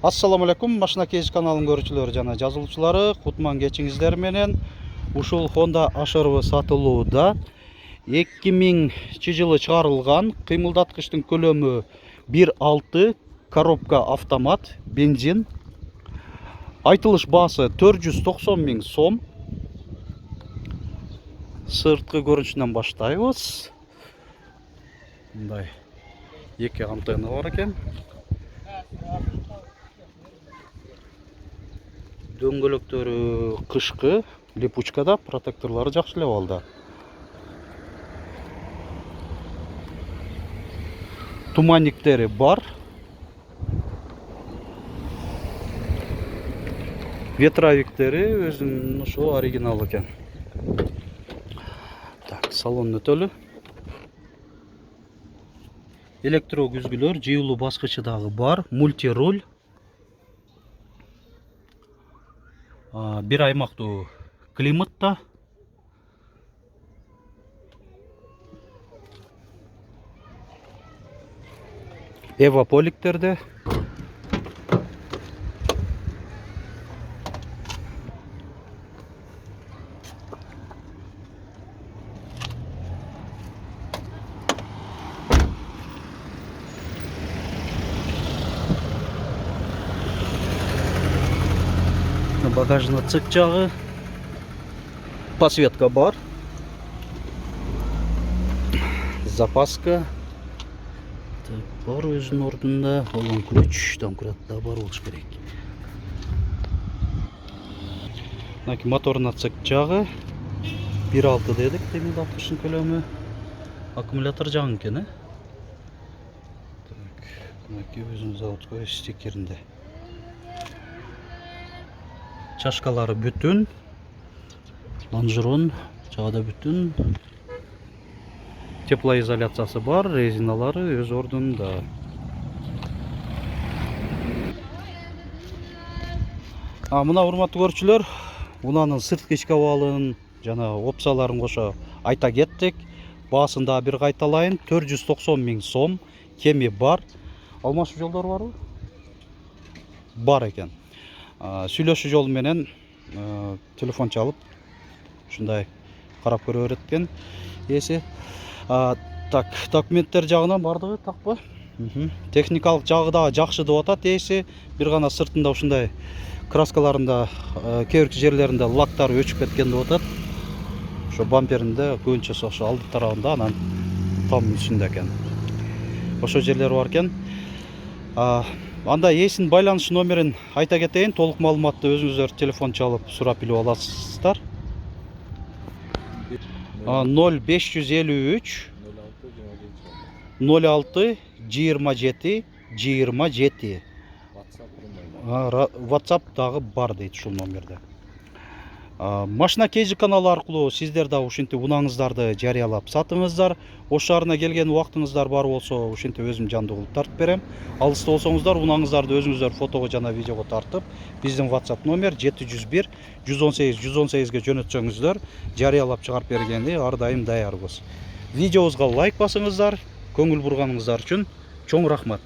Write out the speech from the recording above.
Assalamu алейкум, Машина Кейс каналын көрүүчүлөрү жана жазылуучулары, кутман кечиңиздер менен. Ушул Honda HR сатылууда 2000 жылы чыгарылган кыймылдаткычтын көлөмү 1.6 коробка автомат бензин. Айтылыш баасы 490 000 сом. Сырткы көрүнүшүнөн баштайбыз. Мындай эки антенна бар экен. Дөңгөлөктөрү кышкы липучкада, протекторлору жакшы эле болду. Туманниктери бар. Ветровиктери өзүнүн ошо оригинал экен. Так, салон өтөлү. Электро күзгүлөр, жыйылуу баскычы дагы бар, мультируль. Bir аймактуу климатта. Эваполиктерде. Багажный отсек жагы, подсветка бар, запаска бар өзүнүн ордунда, болгон ключ, домкратта бар болуш керек. Мотордун отсек жагы 1.6 дедик, кыймылдаткычтын көлөмү. Аккумулятор жаңы экен, Так, мынакей өзүнүн заводской стикеринде. Чашкалары бүтүн, лонжерон жагы бүтүн, теплоизоляциясы бар, резиналары өз ордунда. Мына урматтуу көрүүчүлөр, унаанын сырткы ички абалын жана опцияларын кошо айта кеттик. Баасын да бир кайталайын, 490 000 сом, кеми бар. Алмашуу жолдор барбы? Бар экен. Сүйлөшүү жолу менен телефон чалып ушундай карап көрө берет экен ээси. Так, документтер жагынан бардыгы такпы? Техникалык жагы да жакшы деп атат ээси. Бир гана сыртында ушундай краскаларында кээ бир жерлеринде лактар өчүп кеткен деп атат. Ошо бамперинде көбүнчөсү ошо алды тарабында, анан там үстүндө экен. Ошо жерлер бар экен. Анда ээсинин байланыш номерин айта кетейин. Толук маалыматты өзүңүздөр телефон чалып сурап билип аласыздар. 0553 06 27 27. WhatsApp дагы бар дейт ушул номерде. Машина Кейс каналы аркылуу сиздер да ушинтип унааңыздарды жарыялап сатыңыздар. Ош шаарына келген убактыңыздар бар болсо, ушинтип өзүм жандуу кылып тартып берем. Алыста болсоңуздар, унааңыздарды өзүңүздөр фотого жана видеого тартып, биздин WhatsApp номер 701 118 118ге жөнөтсөңүздөр, жарыялап чыгарып бергенди ар дайым даярбыз. Видеобузга лайк басыңыздар. Көңүл бурганыңыздар үчүн чоң рахмат.